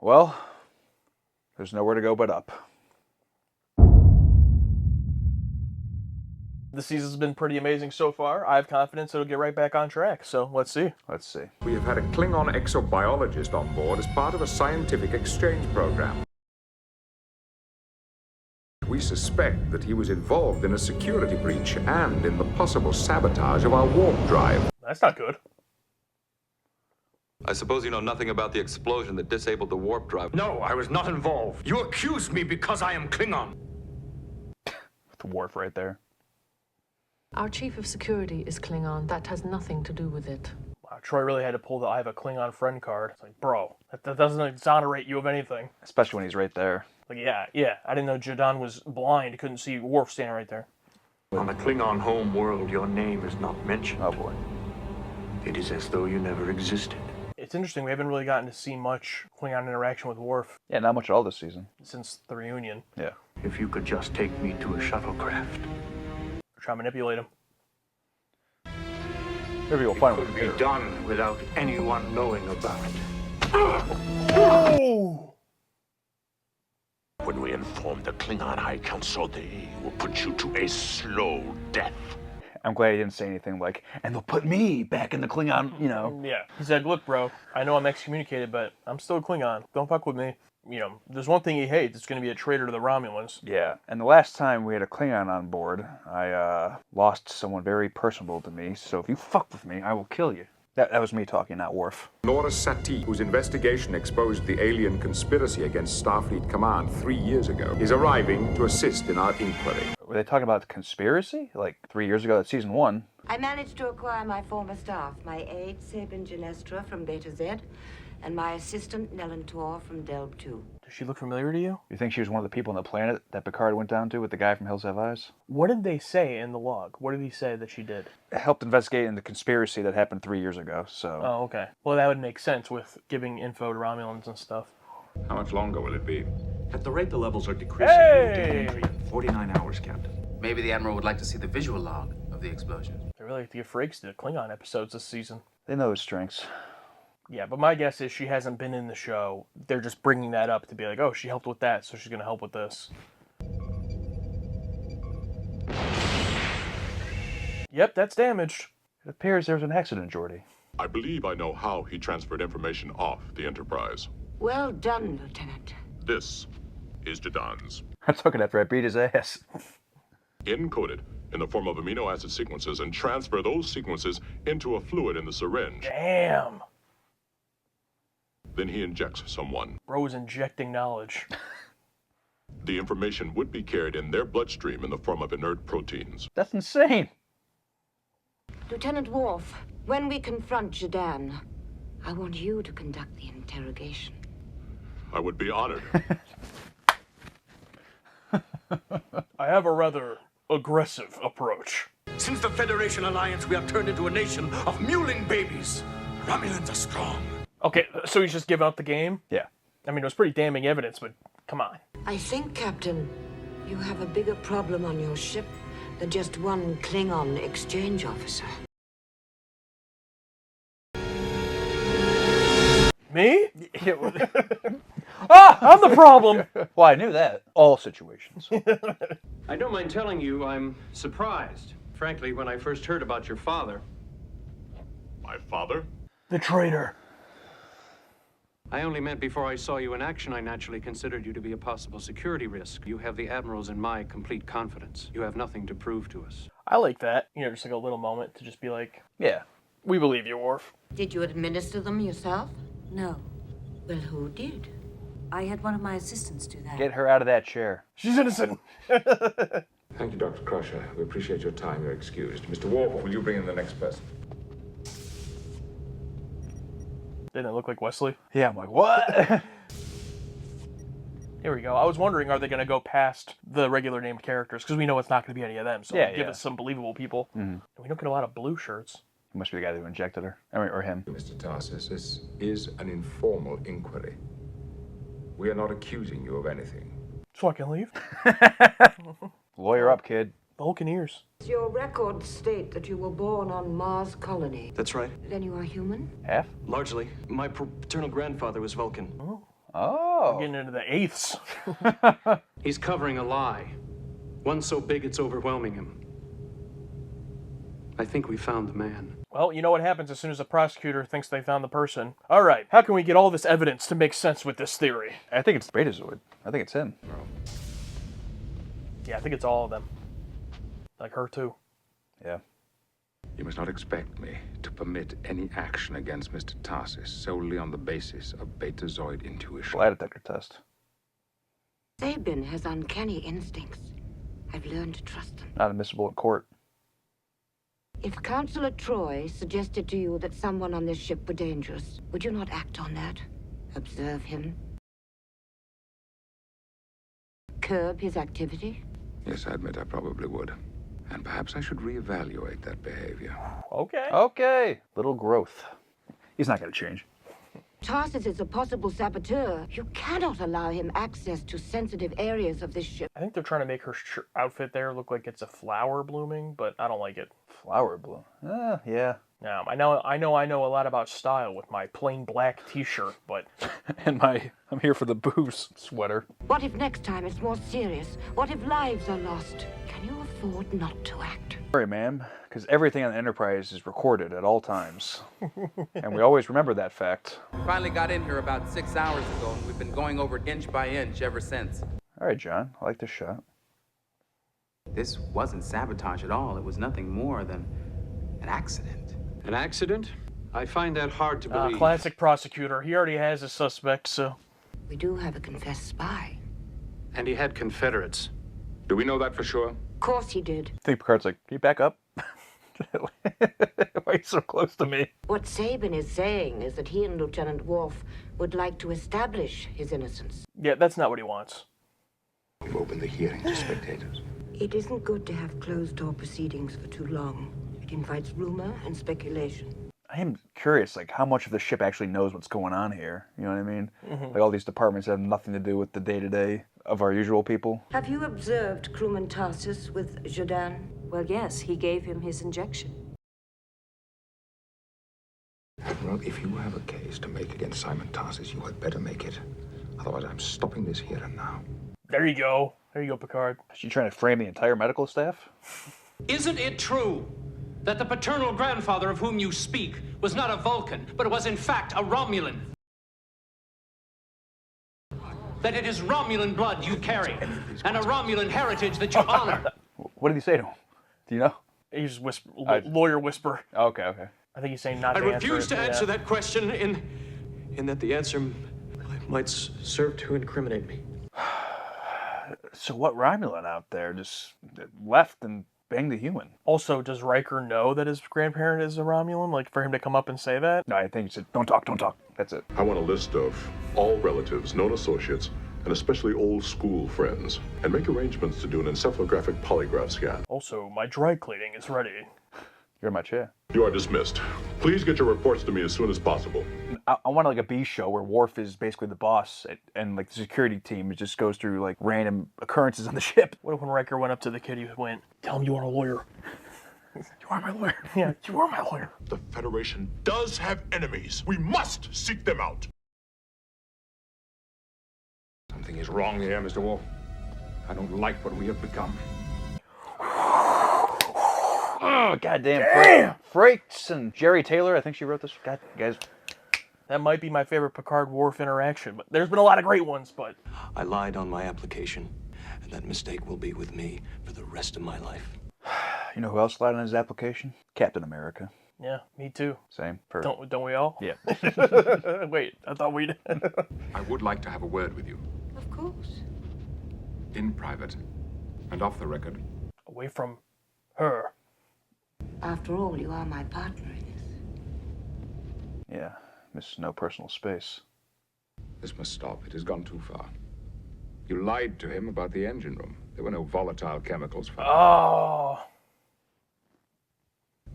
Well, there's nowhere to go but up. The season's been pretty amazing so far. I have confidence it'll get right back on track, so let's see. Let's see. We have had a Klingon exobiologist on board as part of a scientific exchange program. We suspect that he was involved in a security breach and in the possible sabotage of our warp drive. That's not good. I suppose you know nothing about the explosion that disabled the warp drive. No, I was not involved. You accuse me because I am Klingon. The Worf right there. Our chief of security is Klingon. That has nothing to do with it. Wow, Troy really had to pull the I have a Klingon friend card. It's like, bro, that doesn't exonerate you of anything. Especially when he's right there. Like, yeah, I didn't know Jadon was blind. He couldn't see Worf standing right there. On the Klingon home world, your name is not mentioned. Oh boy. It is as though you never existed. It's interesting, we haven't really gotten to see much Klingon interaction with Worf Yeah, not much at all this season. since the reunion. Yeah. If you could just take me to a shuttlecraft. Try to manipulate him. Maybe we'll It find could one be here. done without anyone knowing about it. Oh! When we inform the Klingon High Council, they will put you to a slow death. I'm glad he didn't say anything like, and they'll put me back in the Klingon, you know. Yeah. He said, look, bro, I know I'm excommunicated, but I'm still a Klingon. Don't fuck with me. You know, there's one thing he hates. It's going to be a traitor to the Romulans. Yeah, and the last time we had a Klingon on board, I lost someone very personable to me, so if you fuck with me, I will kill you. That was me talking, not Worf. Nora Sati, whose investigation exposed the alien conspiracy against Starfleet Command 3 years ago, is arriving to assist in our inquiry. Were they talking about the conspiracy? Like 3 years ago, that's season 1. I managed to acquire my former staff, my aide, Sabin Genestra from Beta Z, and my assistant, Nellen Tor from Delb 2. Does she look familiar to you? You think she was one of the people on the planet that Picard went down to with the guy from Hills Have Eyes? What did they say in the log? What did he say that she did? It helped investigate in the conspiracy that happened 3 years ago, so... Oh, okay. Well, that would make sense with giving info to Romulans and stuff. How much longer will it be? At the rate the levels are decreasing, Hey! we'll gain entry in 49 hours, Captain. Maybe the Admiral would like to see the visual log of the explosion. They really like to give Frakes to the Klingon episodes this season. They know his strengths. Yeah, but my guess is she hasn't been in the show. They're just bringing that up to be like, oh, she helped with that, so she's going to help with this. Yep, that's damaged. It appears there was an accident, Geordi. I believe I know how he transferred information off the Enterprise. Well done, Lieutenant. This is Jadon's. I took it after I beat his ass. Encoded in the form of amino acid sequences and transfer those sequences into a fluid in the syringe. Damn. Then he injects someone. Bro is injecting knowledge. The information would be carried in their bloodstream in the form of inert proteins. That's insane. Lieutenant Worf, when we confront Jadan, I want you to conduct the interrogation. I would be honored. I have a rather aggressive approach. Since the Federation Alliance, we have turned into a nation of mewling babies. Romulans are strong. Okay, so he's just giving up the game? Yeah. I mean, it was pretty damning evidence, but come on. I think, Captain, you have a bigger problem on your ship than just one Klingon exchange officer. Me? I'm the problem! Well, I knew that. All situations. I don't mind telling you I'm surprised. Frankly, when I first heard about your father, My father? The traitor. I only meant before I saw you in action, I naturally considered you to be a possible security risk. You have the Admiral's and my complete confidence. You have nothing to prove to us. I like that. You know, just like a little moment to just be like, Yeah. we believe you, Worf. Did you administer them yourself? No. Well, who did? I had one of my assistants do that. Get her out of that chair. She's innocent. Thank you, Dr. Crusher. We appreciate your time. You're excused. Mr. Worf, will you bring in the next person? Didn't it look like Wesley? Yeah, I'm like, what? Here we go. I was wondering, are they going to go past the regular named characters? Because we know it's not going to be any of them. So Yeah, give yeah. us some believable people. Mhm. And we don't get a lot of blue shirts. He must be the guy who injected her. Or him. Mr. Tarsus, this is an informal inquiry. We are not accusing you of anything. Just fucking leave. Lawyer up, kid. Vulcan ears. Your records state that you were born on Mars colony. That's right. Then you are human? Half? Largely. My paternal grandfather was Vulcan. Oh. Oh. We're getting into the eighths. He's covering a lie. One so big it's overwhelming him. I think we found the man. Well, you know what happens as soon as a prosecutor thinks they found the person. All right, how can we get all this evidence to make sense with this theory? I think it's Betazoid. I think it's him. Yeah, I think it's all of them. Like her, too. Yeah. You must not expect me to permit any action against Mr. Tarsis solely on the basis of Betazoid intuition. Lie detector test. Sabin has uncanny instincts. I've learned to trust them. Not admissible in court. If Counselor Troy suggested to you that someone on this ship were dangerous, would you not act on that? Observe him? Curb his activity? Yes, I admit I probably would. And perhaps I should reevaluate that behavior. Okay. Okay. Little growth. He's not going to change. Tarsis is a possible saboteur. You cannot allow him access to sensitive areas of this ship. I think they're trying to make her outfit there look like it's a flower blooming, but I don't like it. Flower bloom. Yeah. No, I know a lot about style with my plain black t-shirt, but... And my I'm here for the boobs sweater. What if next time it's more serious? What if lives are lost? Can you afford not to act? Sorry, ma'am, because everything on the Enterprise is recorded at all times. And we always remember that fact. Finally got in here about 6 hours ago, and we've been going over inch by inch ever since. All right, John. I like this shot. This wasn't sabotage at all. It was nothing more than an accident. An accident? I find that hard to believe. Classic prosecutor. He already has a suspect, so... We do have a confessed spy. And he had Confederates. Do we know that for sure? Of course he did. I think Picard's like, can you back up? Why are you so close to me? What Sabin is saying is that he and Lieutenant Worf would like to establish his innocence. Yeah, that's not what he wants. We've opened the hearing to spectators. It isn't good to have closed-door proceedings for too long. It invites rumor and speculation. I am curious, like, how much of the ship actually knows what's going on here. You know what I mean? Like, all these departments have nothing to do with the day-to-day of our usual people. Have you observed crewman Tarsis with Jordan? Well, yes, he gave him his injection. Admiral, if you have a case to make against Simon Tarsis, you had better make it. Otherwise, I'm stopping this here and now. There you go. There you go, Picard. Is she trying to frame the entire medical staff? Isn't it true that the paternal grandfather of whom you speak was not a Vulcan, but was in fact a Romulan? That it is Romulan blood you carry, and a Romulan heritage that you honor. What did he say to him? Do you know? He's lawyer whisper. Okay. I think he's saying not I to answer refuse it, to answer that question in that the answer might serve to incriminate me. So what Romulan out there just left and banged the human? Also, does Riker know that his grandparent is a Romulan? Like, for him to come up and say that? No, I think he said, don't talk. That's it. I want a list of all relatives, known associates, and especially old school friends, and make arrangements to do an encephalographic polygraph scan. Also, my dry cleaning is ready. You're in my chair. You are dismissed. Please get your reports to me as soon as possible. I want like a B show where Worf is basically the boss, and like the security team just goes through like random occurrences on the ship. What if when Riker went up to the kid, he went, tell him you are a lawyer. You are my lawyer. Yeah, you are my lawyer. The Federation does have enemies. We must seek them out. Something is wrong here, Mr. Worf. I don't like what we have become. Oh, goddamn. Frakes and Jerry Taylor, I think she wrote this. God, guys. That might be my favorite Picard-Worf interaction, but there's been a lot of great ones, but... I lied on my application, and that mistake will be with me for the rest of my life. You know who else lied on his application? Captain America. Yeah, me too. Same. Don't we all? Yeah. Wait, I thought we did. I would like to have a word with you. Of course. In private. And off the record. Away from her. After all, you are my partner in this. Yeah, miss no personal space. This must stop. It has gone too far. You lied to him about the engine room. There were no volatile chemicals found. Oh.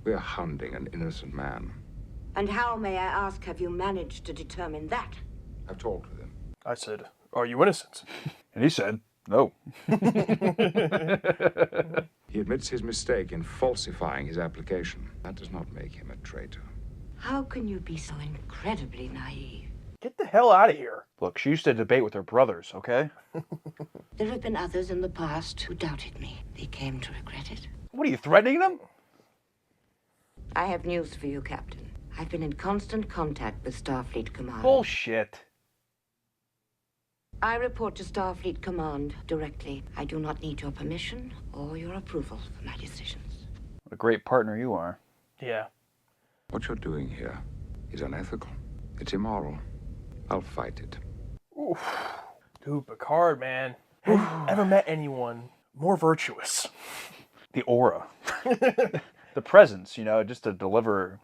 We're hounding an innocent man. And how, may I ask, have you managed to determine that? I've talked with him. I said, are you innocent? And he said, no. He admits his mistake in falsifying his application. That does not make him a traitor. How can you be so incredibly naive? Get the hell out of here. Look, she used to debate with her brothers, okay? There have been others in the past who doubted me. They came to regret it. What are you, threatening them? I have news for you, Captain. I've been in constant contact with Starfleet Command. Bullshit. I report to Starfleet Command directly. I do not need your permission or your approval for my decisions. What a great partner you are. Yeah. What you're doing here is unethical. It's immoral. I'll fight it. Oof. Dude, Picard, man. Have you ever met anyone more virtuous? The aura. The presence, you know, just to deliver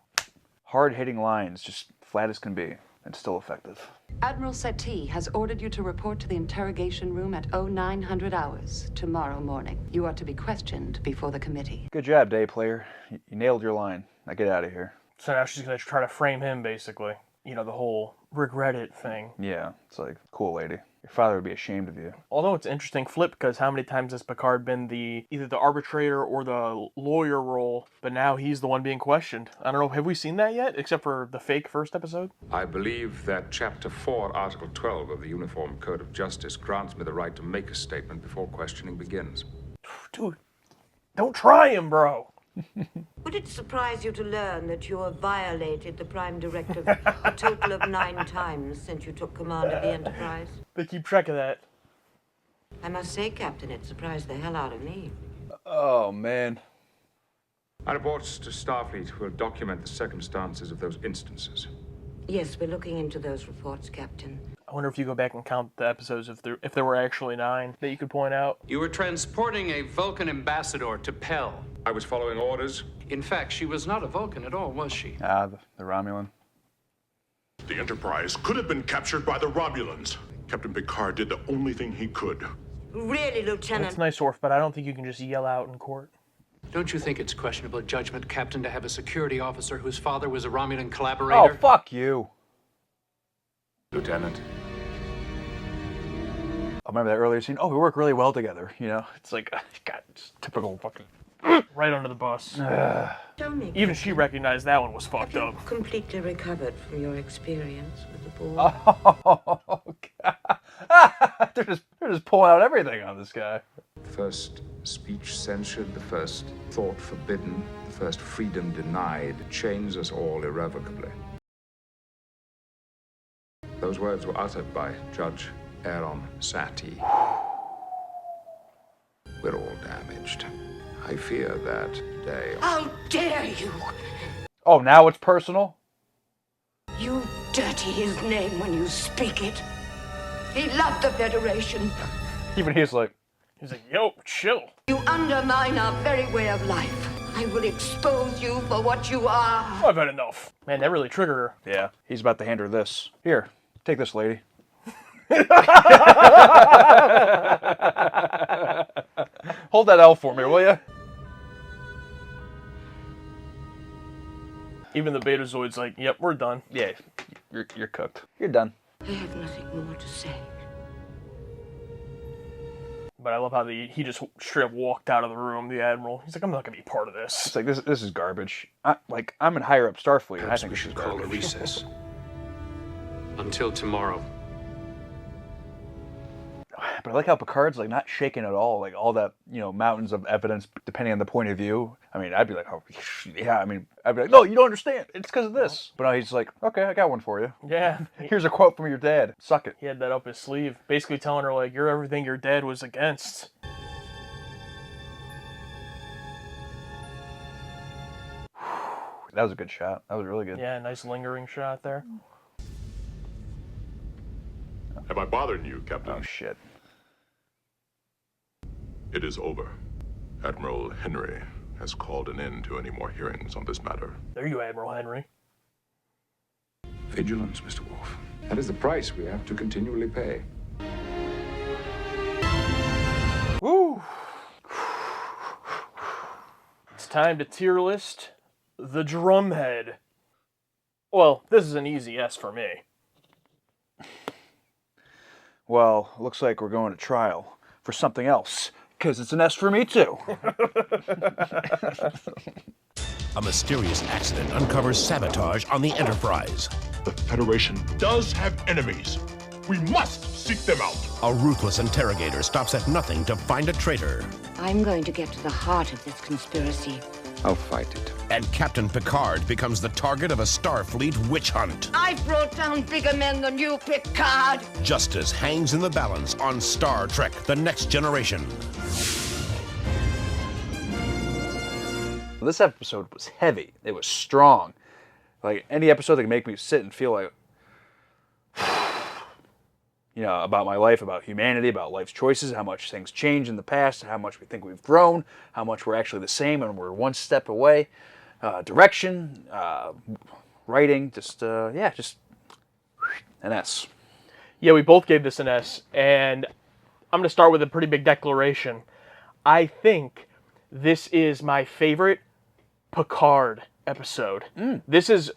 hard-hitting lines, just flat as can be, and still effective. Admiral Settee has ordered you to report to the interrogation room at 0900 hours tomorrow morning. You are to be questioned before the committee. Good job, day player. You nailed your line. Now get out of here. So now she's going to try to frame him, basically. You know, the whole regret it thing. Yeah, it's like, cool lady. Your father would be ashamed of you. Although it's an interesting flip, because how many times has Picard been either the arbitrator or the lawyer role, but now he's the one being questioned. I don't know, have we seen that yet, except for the fake first episode? I believe that Chapter 4, Article 12 of the Uniform Code of Justice grants me the right to make a statement before questioning begins. Dude, don't try him, bro. Would it surprise you to learn that you have violated the Prime Directive a total of 9 times since you took command of the Enterprise? They keep track of that. I must say, Captain, it surprised the hell out of me. Oh, man. Our reports to Starfleet will document the circumstances of those instances. Yes, we're looking into those reports, Captain. I wonder if you go back and count the episodes, if there were actually 9 that you could point out. You were transporting a Vulcan ambassador to Pell. I was following orders. In fact, she was not a Vulcan at all, was she? Ah, the Romulan. The Enterprise could have been captured by the Romulans. Captain Picard did the only thing he could. Really, Lieutenant? That's nice, Worf, but I don't think you can just yell out in court. Don't you think it's questionable judgment, Captain, to have a security officer whose father was a Romulan collaborator? Oh, fuck you. Lieutenant. I remember that earlier scene. Oh, we work really well together. You know, it's like, God, it's typical fucking. Right under the bus. Tell me, Even she recognized that one was fucked have up. you completely recovered from your experience with the board? Oh, God. they're just pulling out everything on this guy. The first speech censured, the first thought forbidden, the first freedom denied, chains us all irrevocably. Those words were uttered by Judge Aaron Satie. We're all damaged. I fear that today. How dare you! Oh, now it's personal? You dirty his name when you speak it. He loved the Federation. Even he's like, yo, chill. You undermine our very way of life. I will expose you for what you are. I've had enough. Man, that really triggered her. yeah, he's about to hand her this. Here, take this, lady. Hold that L for me, will you? Even the Betazoid's like, yep, we're done. Yeah, you're cooked. You're done. I have nothing more to say. But I love how he just straight up walked out of the room, the Admiral. He's like, I'm not going to be part of this. It's like, this is garbage. I'm in higher up Starfleet, and I think we this should is call a garbage. recess. Until tomorrow. But I like how Picard's like not shaking at all, like all that, you know, mountains of evidence depending on the point of view. I mean, I'd be like, oh, yeah, I mean, I'd be like, no, you don't understand. It's because of this. But no, he's like, okay, I got one for you. Yeah. Here's a quote from your dad. Suck it. He had that up his sleeve, basically telling her, like, you're everything your dad was against. That was a good shot. That was really good. Yeah, nice lingering shot there. Have I bothered you, Captain? Oh, shit. It is over. Admiral Henry has called an end to any more hearings on this matter. There you, Admiral Henry. Vigilance, Mr. Worf. That is the price we have to continually pay. Woo! It's time to tier list the Drumhead. Well, this is an easy S for me. Well, looks like we're going to trial for something else, because it's an S for me, too. A mysterious accident uncovers sabotage on the Enterprise. The Federation does have enemies. We must seek them out. A ruthless interrogator stops at nothing to find a traitor. I'm going to get to the heart of this conspiracy. I'll fight it. And Captain Picard becomes the target of a Starfleet witch hunt. I've brought down bigger men than you, Picard. Justice hangs in the balance on Star Trek: The Next Generation. This episode was heavy. It was strong. Like, any episode that can make me sit and feel like, about my life, about humanity, about life's choices, how much things change in the past, how much we think we've grown, how much we're actually the same and we're one step away. Direction, writing, just an S. Yeah, we both gave this an S, and I'm going to start with a pretty big declaration. I think this is my favorite Picard episode. This is,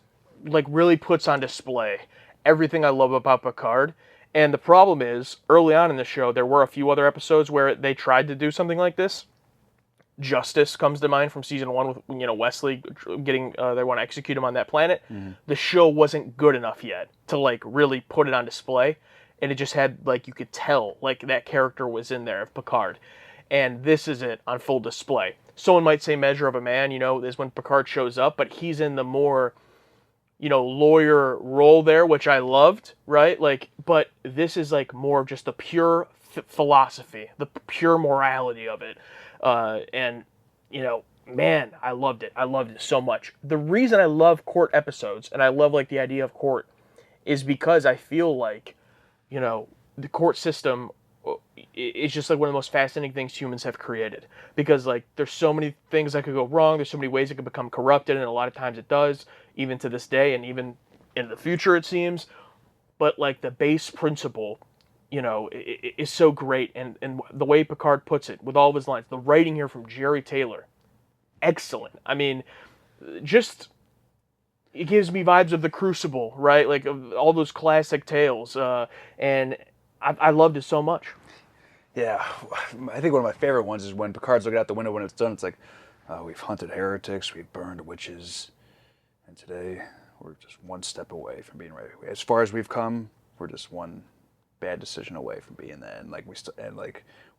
really puts on display everything I love about Picard. And the problem is, early on in the show, there were a few other episodes where they tried to do something like this. Justice comes to mind from season 1 with, Wesley getting, they want to execute him on that planet. The show wasn't good enough yet to, really put it on display. And it just had, you could tell, that character was in there of Picard. And this is it on full display. Someone might say Measure of a Man, is when Picard shows up, but he's in the more, lawyer role there, which I loved, right? But this is more of just the pure philosophy, the pure morality of it. And, man, I loved it. I loved it so much. The reason I love court episodes, and I love, the idea of court, is because I feel the court system is just one of the most fascinating things humans have created, because there's so many things that could go wrong, there's so many ways it could become corrupted, and a lot of times it does, even to this day, and even in the future it seems, but the base principle, is so great, and the way Picard puts it, with all of his lines, the writing here from Jerry Taylor, excellent. I mean, just, it gives me vibes of The Crucible, right, of all those classic tales, and I loved it so much. Yeah, I think one of my favorite ones is when Picard's looking out the window when it's done. It's we've hunted heretics, we've burned witches, and today we're just one step away from being ready. As far as we've come, we're just one bad decision away from being that. And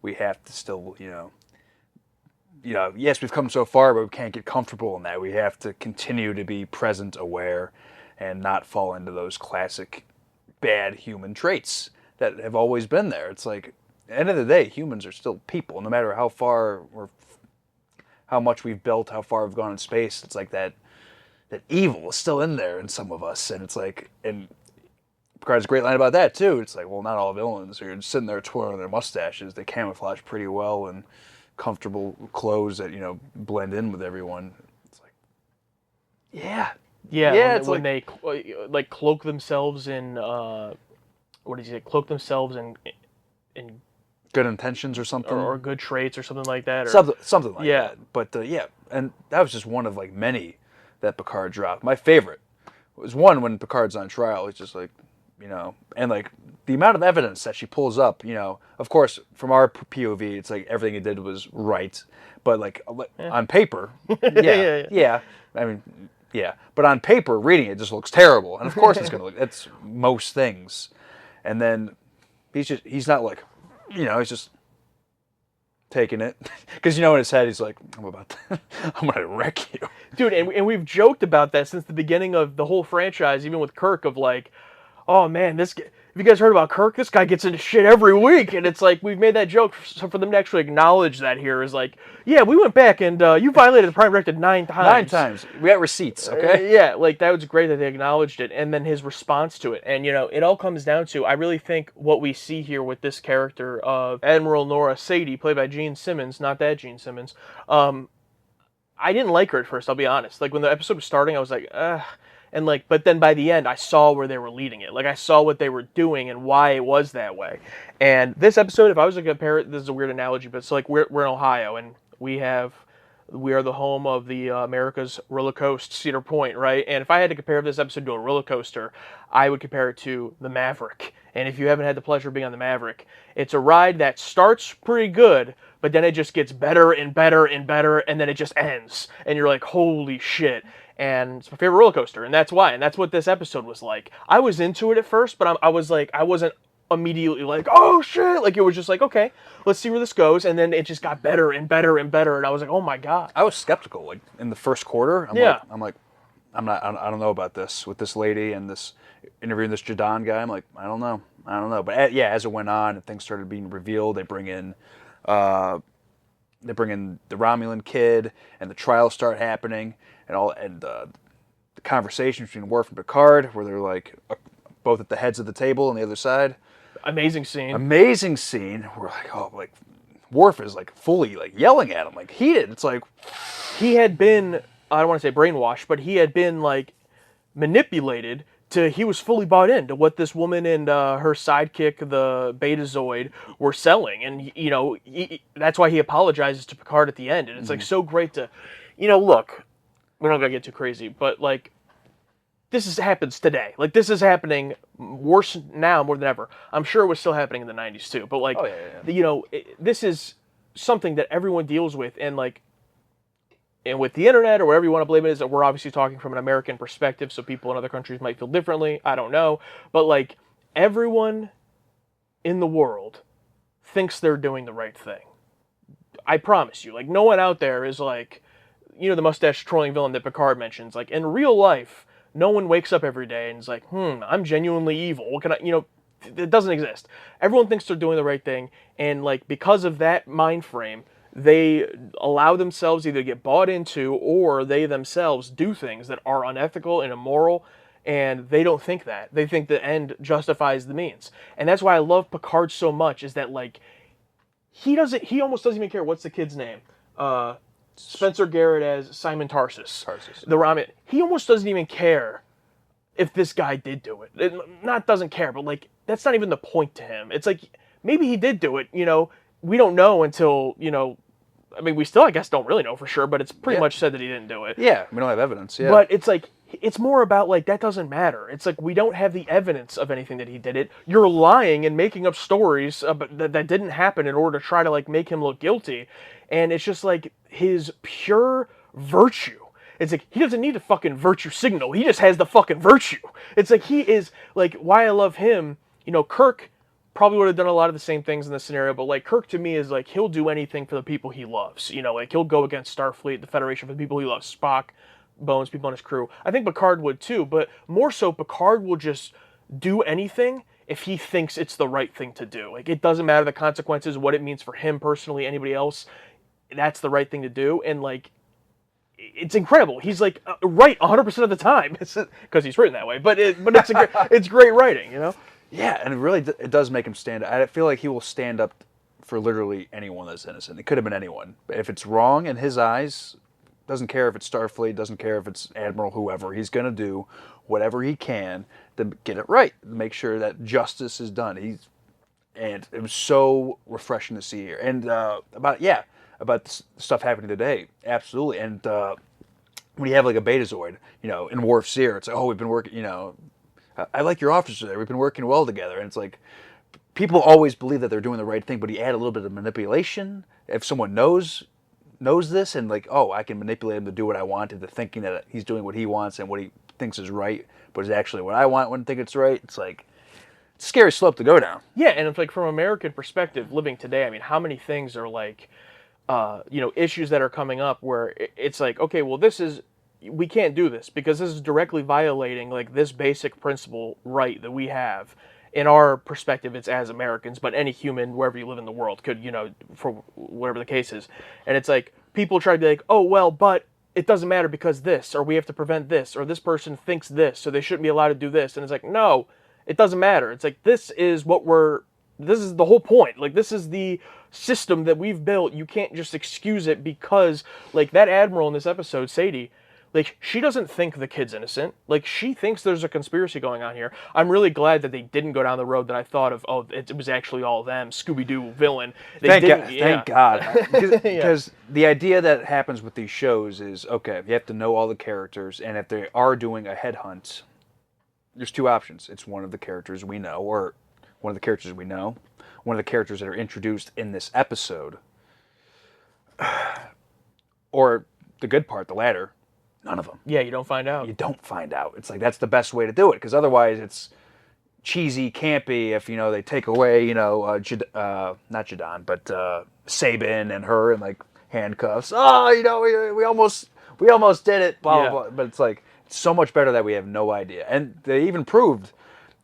we have to still, yes, we've come so far, but we can't get comfortable in that. We have to continue to be present, aware, and not fall into those classic bad human traits that have always been there. It's at the end of the day, humans are still people, no matter how far or how much we've built, how far we've gone in space. It's that evil is still in there in some of us, and it's and Picard's a great line about that too. It's well, not all villains are just sitting there twirling their mustaches. They camouflage pretty well in comfortable clothes that blend in with everyone. It's yeah, when they cloak themselves in what did you say? Cloak themselves in good intentions or something, or good traits or something like that, or something like that. But and that was just one of many that Picard dropped. My favorite was one when Picard's on trial. It's just and the amount of evidence that she pulls up. Of course, from our POV, it's everything he did was right, but on paper, yeah. I mean, yeah, but on paper, reading it just looks terrible, and of course it's gonna look. It's most things. And then he's not he's just taking it. Because in his head, he's I'm going to wreck you. Dude, and we've joked about that since the beginning of the whole franchise, even with Kirk, of oh man, have you guys heard about Kirk? This guy gets into shit every week. And it's we've made that joke, so for them to actually acknowledge that here is yeah, we went back and you violated the Prime Directive 9 times. 9 times. We got receipts, okay? Yeah, that was great that they acknowledged it. And then his response to it. And, it all comes down to, I really think what we see here with this character of Admiral Nora Sadie, played by Gene Simmons, not that Gene Simmons, I didn't like her at first, I'll be honest. When the episode was starting, I was ugh. And but then by the end, I saw where they were leading it. I saw what they were doing and why it was that way. And this episode, if I was to compare it, this is a weird analogy, but it's we're in Ohio, and we are the home of the America's roller coaster, Cedar Point, right? And if I had to compare this episode to a roller coaster, I would compare it to the Maverick. And if you haven't had the pleasure of being on the Maverick, it's a ride that starts pretty good, but then it just gets better and better and better, and then it just ends. And you're holy shit. and it's my favorite roller coaster, and that's why, and that's what this episode was like. I was into it at first, but I was like, I wasn't immediately like, oh shit, like it was just like, okay, let's see where this goes, and then it just got better and better and better, and I was like, oh my god. I was skeptical, like in the first quarter. Yeah. I don't know about this with this lady and this interviewing this Jadon guy. I'm like, I don't know. But as it went on and things started being revealed, they bring in the Romulan kid, and the trials start happening, and the conversation between Worf and Picard, where they're like both at the heads of the table on the other side. Amazing scene. We're like, oh, like Worf is like fully like yelling at him, like heated. It's like he had been, I don't want to say brainwashed, but he had been like manipulated to, he was fully bought into what this woman and her sidekick, the Betazoid, were selling. And, you know, that's why he apologizes to Picard at the end. And it's like so great to, you know, look, we're not going to get too crazy, but like, happens today. Like, this is happening worse now more than ever. I'm sure it was still happening in the 90s too. But like, you know, this is something that everyone deals with. And like, and with the internet or whatever you want to blame it is, that we're obviously talking from an American perspective, so people in other countries might feel differently. I don't know. But like, everyone in the world thinks they're doing the right thing. I promise you. Like, no one out there is like, you know, the mustache trolling villain that Picard mentions. Like, in real life, no one wakes up every day and is like, I'm genuinely evil. What can I, you know, it doesn't exist. Everyone thinks they're doing the right thing. And like, because of that mind frame, they allow themselves either to get bought into, or they themselves do things that are unethical and immoral, and they don't think that. They think the end justifies the means. And that's why I love Picard so much, is that like, he almost doesn't even care. What's the kid's name? Spencer Garrett as Simon Tarsus. The Ramen. He almost doesn't even care if this guy did do it. Not doesn't care, but like, that's not even the point to him. It's like, maybe he did do it, you know, we don't know until, you know, I mean, we still, I guess, don't really know for sure, but it's pretty much said that he didn't do it. Yeah, we don't have evidence, yeah. But it's like, it's more about, like, that doesn't matter. It's like, we don't have the evidence of anything that he did it. You're lying and making up stories that didn't happen in order to try to, like, make him look guilty. And it's just, like, his pure virtue. It's like, he doesn't need a fucking virtue signal. He just has the fucking virtue. It's like, he is, like, why I love him, you know, Kirk probably would have done a lot of the same things in this scenario, but like, Kirk to me is like, he'll do anything for the people he loves. You know, like, he'll go against Starfleet, the Federation, for the people he loves. Spock, Bones, people on his crew. I think Picard would too, but more so, Picard will just do anything if he thinks it's the right thing to do. Like, it doesn't matter the consequences, what it means for him personally, anybody else. That's the right thing to do. And like, it's incredible. He's like right 100% of the time, because he's written that way. But it's great writing, you know. Yeah, and it does make him stand up. I feel like he will stand up for literally anyone that's innocent. It could have been anyone. But if it's wrong in his eyes, doesn't care if it's Starfleet, doesn't care if it's Admiral, whoever, he's going to do whatever he can to get it right, to make sure that justice is done. And it was so refreshing to see here. And about the stuff happening today, absolutely. And when you have like a Betazoid, you know, in Worf's ear, it's like, oh, we've been working, you know, I like your officer there. We've been working well together. And it's like, people always believe that they're doing the right thing, but you add a little bit of manipulation. If someone knows this and like, oh, I can manipulate him to do what I want, into thinking that he's doing what he wants and what he thinks is right, but it's actually what I want when I think it's right. It's like, it's a scary slope to go down. Yeah, and it's like, from an American perspective, living today, I mean, how many things are like, you know, issues that are coming up where it's like, okay, well, we can't do this because this is directly violating like this basic principle right that we have. In our perspective, it's as Americans, but any human, wherever you live in the world, could, you know, for whatever the case is. And it's like, people try to be like, oh, well, but it doesn't matter because this, or we have to prevent this, or this person thinks this, so they shouldn't be allowed to do this. And it's like, no, it doesn't matter. It's like, this is the whole point. Like, this is the system that we've built. You can't just excuse it because, like, that Admiral in this episode, Sadie, like, she doesn't think the kid's innocent. Like, she thinks there's a conspiracy going on here. I'm really glad that they didn't go down the road that I thought of, oh, it was actually all them, Scooby-Doo villain. Thank God. Because the idea that happens with these shows is, okay, you have to know all the characters, and if they are doing a headhunt, there's two options. It's one of the characters we know, or one of the characters we know, one of the characters that are introduced in this episode, or the good part, the latter, None of them. Yeah, you don't find out. You don't find out. It's like that's the best way to do it, because otherwise it's cheesy, campy. If they take away, not Jadon, but Sabin and her and like handcuffs. Oh, we almost did it. Blah blah blah. But it's like it's so much better that we have no idea. And they even proved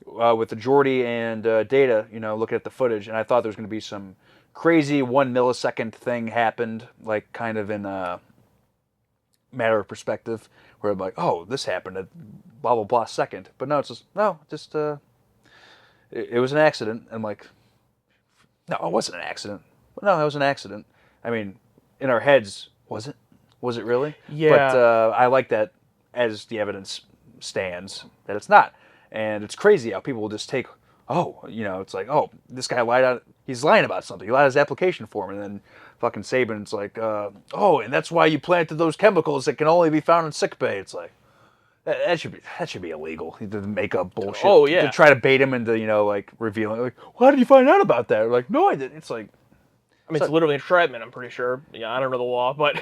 with the Geordi and Data, looking at the footage, and I thought there was going to be some crazy 1 millisecond thing happened, like kind of in a matter of perspective, where I'm like, oh, this happened at blah blah blah second. But no, it's just it was an accident. I'm like, no, it wasn't an accident. No, it was an accident. I mean, in our heads, was it? Was it really? Yeah. But I like that as the evidence stands that it's not. And it's crazy how people will just take, it's like, oh, this guy he's lying about something. He lied on his application form, and then fucking Sabin's like, and that's why you planted those chemicals that can only be found in sickbay. It's like, that should be illegal. To make up bullshit. Oh, yeah. To try to bait him into, revealing, like, how did you find out about that? Like, no, I didn't. It's like, I mean, it's literally entrapment, I'm pretty sure. Yeah, I don't know the law, but...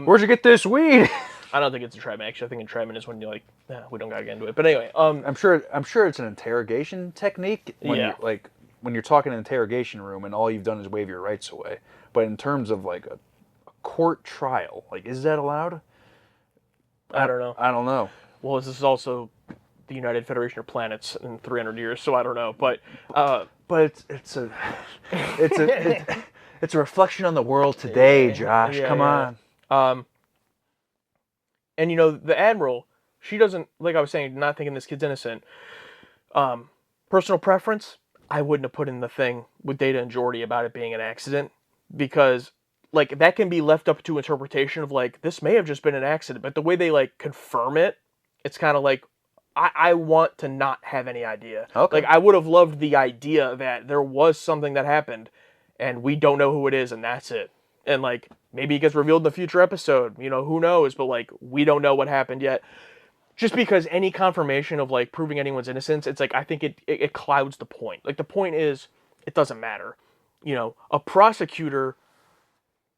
where'd you get this weed? I don't think it's entrapment, actually. I think entrapment is when you're like, we don't gotta get into it. But anyway... I'm sure it's an interrogation technique when you're talking in an interrogation room and all you've done is wave your rights away. But in terms of, like, a court trial, like, is that allowed? I don't know. I don't know. Well, this is also the United Federation of Planets in 300 years, so I don't know. But it's a reflection on the world today, Josh. Come on. And the Admiral, she doesn't, like I was saying, not thinking this kid's innocent. Personal preference, I wouldn't have put in the thing with Data and Geordi about it being an accident, because like that can be left up to interpretation of like, this may have just been an accident, but the way they like confirm it, it's kind of like, I want to not have any idea. Okay. Like, I would have loved the idea that there was something that happened and we don't know who it is and that's it. And, like, maybe it gets revealed in the future episode. Who knows? But, like, we don't know what happened yet. Just because any confirmation of, like, proving anyone's innocence, it's like, I think it clouds the point. Like, the point is, it doesn't matter. A prosecutor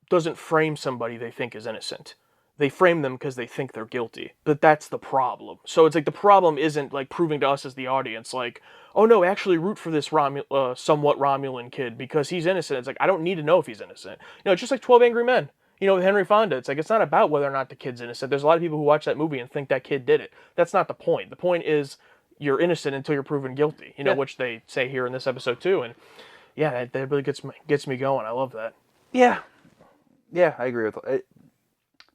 doesn't frame somebody they think is innocent. They frame them because they think they're guilty. But that's the problem. So it's like the problem isn't like proving to us as the audience, like, oh no, actually root for this somewhat Romulan kid because he's innocent. It's like, I don't need to know if he's innocent. It's just like 12 Angry Men. With Henry Fonda, it's like, it's not about whether or not the kid's innocent. There's a lot of people who watch that movie and think that kid did it. That's not the point. The point is you're innocent until you're proven guilty, which they say here in this episode too. And yeah, that really gets me going. I love that. Yeah, I agree with it.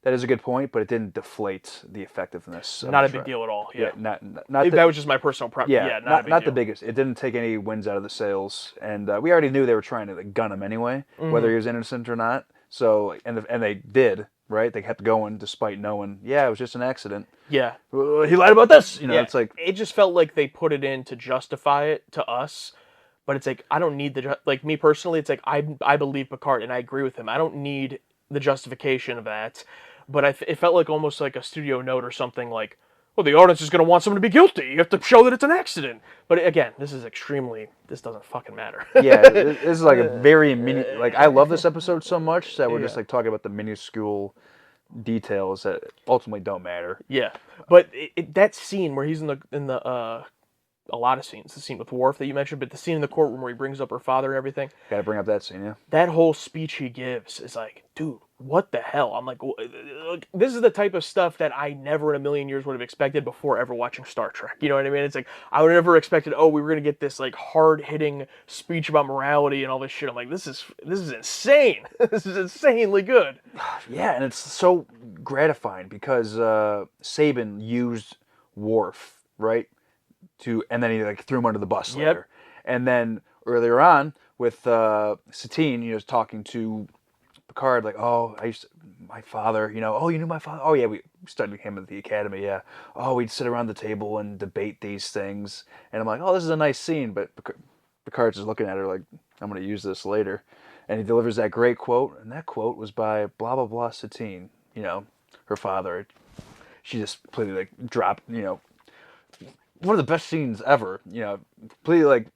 That is a good point, but it didn't deflate the effectiveness. Not a big deal at all. Yeah, not that was just my personal preference. Yeah, not the biggest. It didn't take any wins out of the sails, and we already knew they were trying to like, gun him anyway, whether he was innocent or not. So, and they did, right? They kept going despite knowing, it was just an accident. Yeah, he lied about this. It's like it just felt like they put it in to justify it to us. But it's like, I don't need like me personally, it's like, I believe Picard and I agree with him. I don't need the justification of that. But it felt like almost like a studio note or something like, well, the audience is going to want someone to be guilty. You have to show that it's an accident. But again, this doesn't fucking matter. Yeah, this is like a very like, I love this episode so much that we're just like talking about the minuscule details that ultimately don't matter. Yeah. But that scene where he's in the a lot of scenes. The scene with Worf that you mentioned, but the scene in the courtroom where he brings up her father and everything. Gotta bring up that scene, yeah. That whole speech he gives is like, dude, what the hell? I'm like, this is the type of stuff that I never in a million years would have expected before ever watching Star Trek. You know what I mean? It's like, I would have never expected, we were going to get this like hard-hitting speech about morality and all this shit. I'm like, this is insane. This is insanely good. Yeah, and it's so gratifying because Sabin used Worf, right? And then he like threw him under the bus later. And then earlier on with Satine, he was talking to Picard, like, my father, you knew my father? Oh yeah, we studied him at the academy, yeah. Oh, we'd sit around the table and debate these things. And I'm like, this is a nice scene, but Picard's just looking at her like, I'm going to use this later. And he delivers that great quote, and that quote was by blah, blah, blah Satine, her father. She just completely like dropped, one of the best scenes ever, completely like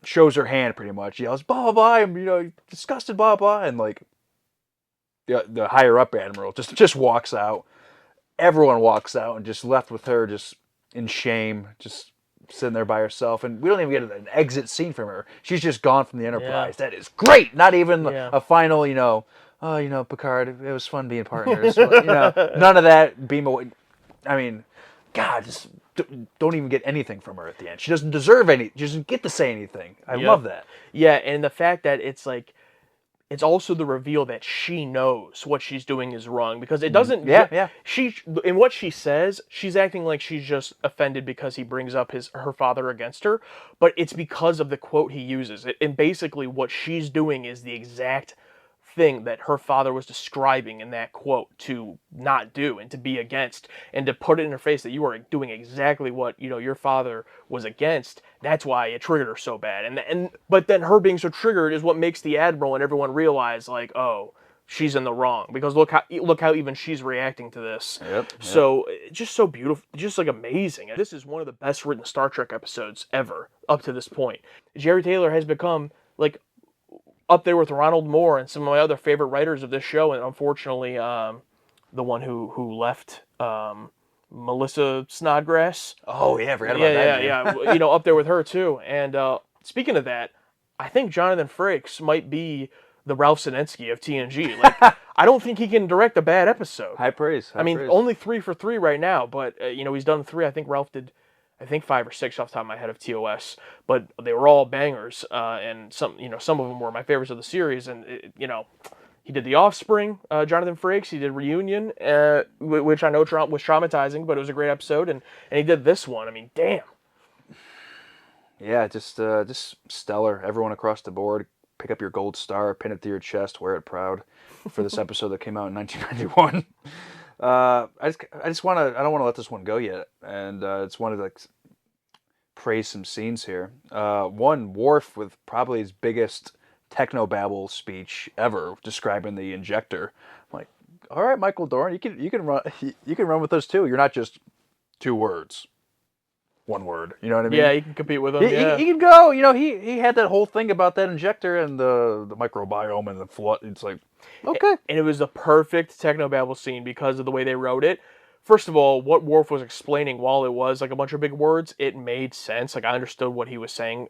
shows her hand pretty much, yells blah blah blah, I'm disgusted blah blah, and like the higher up admiral just walks out, everyone walks out and just left with her just in shame, just sitting there by herself. And we don't even get an exit scene from her. She's just gone from the Enterprise. Yeah. That is great. Not even Yeah. a final, Picard, it was fun being partners. None of that beam away. I mean, God, just don't even get anything from her at the end. She doesn't deserve any. She doesn't get to say anything. I love that. Yeah, and the fact that it's like, it's also the reveal that she knows what she's doing is wrong, because it doesn't. Yeah. She, in what she says, she's acting like she's just offended because he brings up her father against her, but it's because of the quote he uses. And basically, what she's doing is the exact thing that her father was describing in that quote to not do and to be against, and to put it in her face that you are doing exactly what your father was against. That's why it triggered her so bad. But then her being so triggered is what makes the Admiral and everyone realize, like, oh, she's in the wrong, because look how even she's reacting to this. Yep. So it's just so beautiful, just like amazing. This is one of the best written Star Trek episodes ever up to this point. Jerry Taylor has become like up there with Ronald Moore and some of my other favorite writers of this show, and unfortunately, the one who left, Melissa Snodgrass. Oh yeah, I forgot about that. Yeah. Up there with her too. And speaking of that, I think Jonathan Frakes might be the Ralph Sinensky of TNG. Like, I don't think he can direct a bad episode. High praise. Only 3 for 3 right now, but he's done 3. I think Ralph did. I think 5 or 6 off the top of my head of TOS, but they were all bangers, and some of them were my favorites of the series. And he did The Offspring, Jonathan Frakes. He did Reunion, which I know was traumatizing, but it was a great episode. And he did this one. I mean, damn. Yeah, just stellar. Everyone across the board, pick up your gold star, pin it to your chest, wear it proud for this episode that came out in 1991. I don't want to let this one go yet, and just want to praise some scenes here. One, Worf with probably his biggest technobabble speech ever, describing the injector. I'm like, all right, Michael Dorn, you can run with us too. You're not just 2 words, 1 word. You know what I mean? Yeah, you can compete with him. He can go. He had that whole thing about that injector and the microbiome and the flood. It's like, okay. And it was the perfect technobabble scene because of the way they wrote it. First of all, what Worf was explaining, while it was like a bunch of big words, it made sense. Like, I understood what he was saying,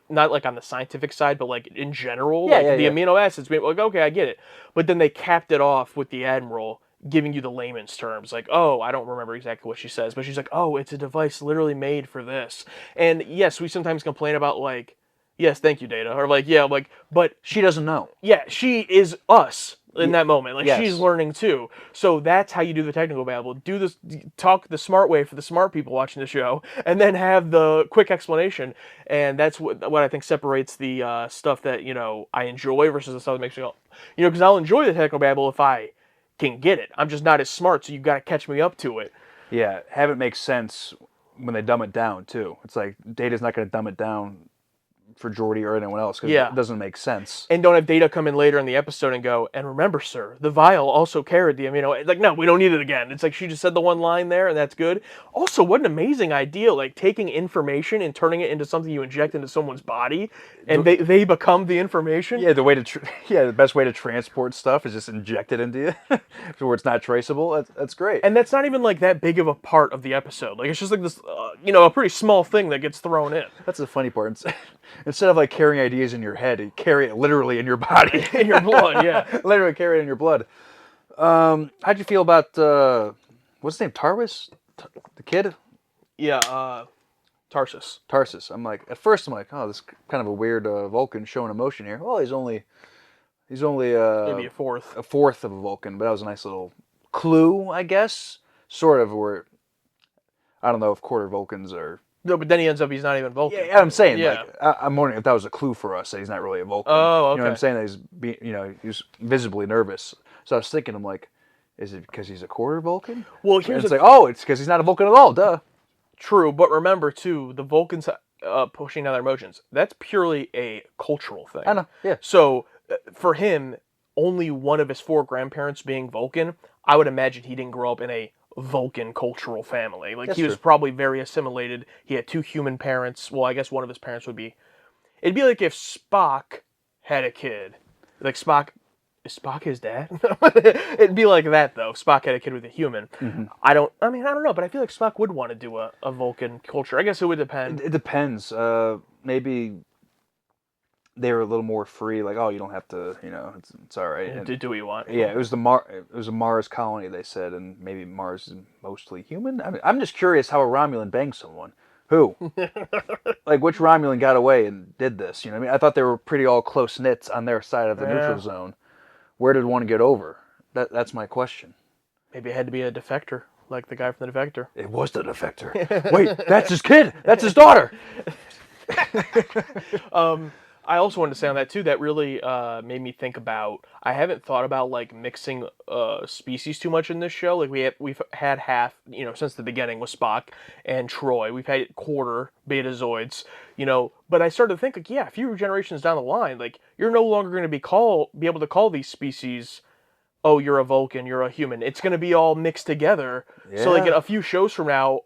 not like on the scientific side, but like in general. The amino acids, like, okay, I get it. But then they capped it off with the Admiral giving you the layman's terms. Like, oh, I don't remember exactly what she says, but she's like, oh, it's a device literally made for this. And yes, we sometimes complain about like, yes, thank you, Data. Or like, yeah, like, but she doesn't know. Yeah, she is us in that moment. Like, yes. She's learning too. So that's how you do the technical babble. Do this, talk the smart way for the smart people watching the show, and then have the quick explanation. And that's what I think separates the stuff that, I enjoy versus the stuff that makes me go, because I'll enjoy the technical babble if I can get it. I'm just not as smart, so you've got to catch me up to it. Yeah, have it make sense when they dumb it down too. It's like Data's not going to dumb it down for Geordi or anyone else, because it doesn't make sense. And don't have Data come in later in the episode and go, and remember, sir, the vial also carried the amino. Like, no, we don't need it again. It's like she just said the one line there, and that's good. Also, what an amazing idea, like taking information and turning it into something you inject into someone's body, and they become the information. Yeah, the best way to transport stuff is just inject it into you, where it's not traceable. That's great. And that's not even like that big of a part of the episode. Like, it's just like this, a pretty small thing that gets thrown in. That's the funny part. Instead of like carrying ideas in your head, you carry it literally in your body. In your blood, yeah. Literally carry it in your blood. How'd you feel about, what's his name, Tarwis? The kid? Yeah, Tarsus. Tarsus. At first I'm like, oh, this is kind of a weird Vulcan showing emotion here. Well, he's only maybe a fourth. A fourth of a Vulcan, but that was a nice little clue, I guess. Sort of, where, I don't know if quarter Vulcans are... No, but then he ends up, he's not even Vulcan. Yeah, I'm saying, yeah. I'm wondering if that was a clue for us, that he's not really a Vulcan. Oh, okay. You know what I'm saying? That he's visibly nervous. So I was thinking, I'm like, is it because he's a quarter Vulcan? Well, here's it's it's because he's not a Vulcan at all, duh. True, but remember, too, the Vulcans pushing down their emotions, that's purely a cultural thing. I know, yeah. So, for him, only one of his 4 grandparents being Vulcan, I would imagine he didn't grow up in a Vulcan cultural family. Like, he was probably very assimilated. He had 2 human parents. Well, I guess one of his parents would be... It'd be like if Spock had a kid. Like, Spock is Spock his dad? It'd be like that, though. Spock had a kid with a human. Mm-hmm. I don't know, but I feel like Spock would want to do a Vulcan culture. I guess it would depend. It depends. Maybe they were a little more free, like, oh, you don't have to, it's all right. Yeah, do what you want. Yeah, it was a Mars colony, they said, and maybe Mars is mostly human. I mean, I'm just curious how a Romulan banged someone. Who? Like, which Romulan got away and did this? You know what I mean? I thought they were pretty all close-knit on their side of the neutral zone. Where did one get over? That's my question. Maybe it had to be a defector, like the guy from the Defector. It was the Defector. Wait, that's his kid! That's his daughter! I also wanted to say on that too, that really made me think about, I haven't thought about like mixing species too much in this show. Like we've had half, since the beginning with Spock and Troy. We've had quarter Betazoids, but I started to think like, yeah, a few generations down the line, like you're no longer going to be able to call these species, oh, you're a Vulcan, you're a human. It's going to be all mixed together. Yeah. So like a few shows from now,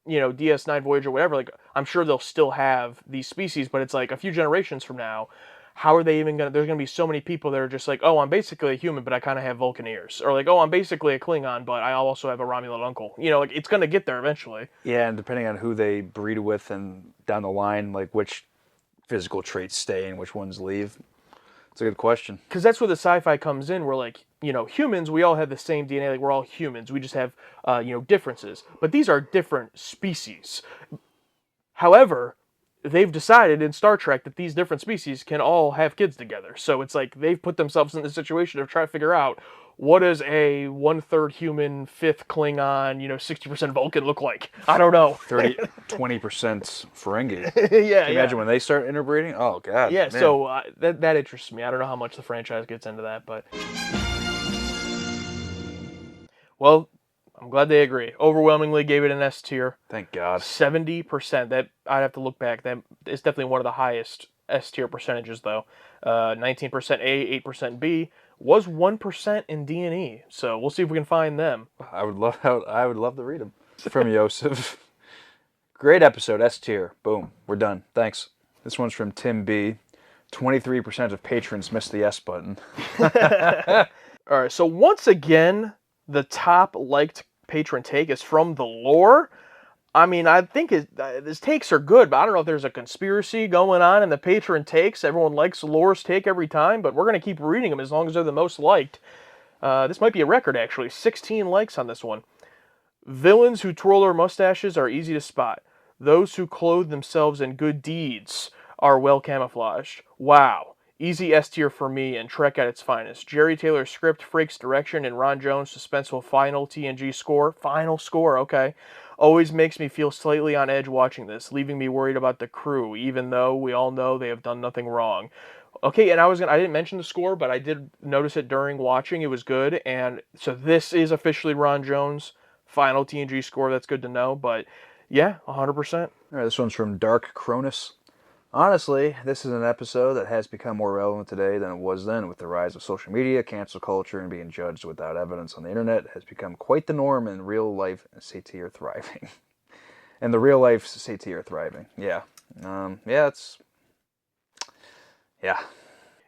DS9 Voyager, whatever, like I'm sure they'll still have these species, but it's like a few generations from now, how are they even gonna, there's gonna be so many people that are just like, oh, I'm basically a human, but I kind of have Vulcan ears. Or like, oh, I'm basically a Klingon, but I also have a Romulan uncle. Like it's gonna get there eventually. Yeah, and depending on who they breed with and down the line, like which physical traits stay and which ones leave. It's a good question. Because that's where the sci-fi comes in. We're like, humans, we all have the same DNA. Like, we're all humans. We just have, differences. But these are different species. However, they've decided in Star Trek that these different species can all have kids together. So it's like they've put themselves in the situation of trying to figure out, what does a 1/3 human, 5th Klingon, 60% Vulcan look like? I don't know. 20% Ferengi. Yeah, Can you imagine when they start interbreeding? Oh, God. Yeah, man. so that interests me. I don't know how much the franchise gets into that, but... Well, I'm glad they agree. Overwhelmingly gave it an S tier. Thank God. 70%. That I'd have to look back. That is definitely one of the highest S tier percentages, though. 19% A, 8% B. Was 1% in D&E, so we'll see if we can find them. I would love to read them from Yosef. Great episode, S tier. Boom, we're done. Thanks. This one's from Tim B. 23% of patrons missed the S button. All right, so once again, the top liked patron take is from the lore. I mean, I think his takes are good, but I don't know if there's a conspiracy going on in the patron takes. Everyone likes Lore's take every time, but we're going to keep reading them as long as they're the most liked. This might be a record, actually. 16 likes on this one. Villains who twirl their mustaches are easy to spot. Those who clothe themselves in good deeds are well camouflaged. Wow. Easy S tier for me and Trek at its finest. Jerry Taylor's script, Frakes' direction, and Ron Jones' suspenseful final TNG score. Final score, okay. Always makes me feel slightly on edge watching this, leaving me worried about the crew, even though we all know they have done nothing wrong. Okay, and I didn't mention the score, but I did notice it during watching. It was good, and so this is officially Ron Jones' final TNG score. That's good to know, but yeah, 100%. All right, this one's from Dark Cronus. Honestly, this is an episode that has become more relevant today than it was then. With the rise of social media, cancel culture, and being judged without evidence on the internet has become quite the norm, and real life satire thriving. And the real life satire thriving. Yeah.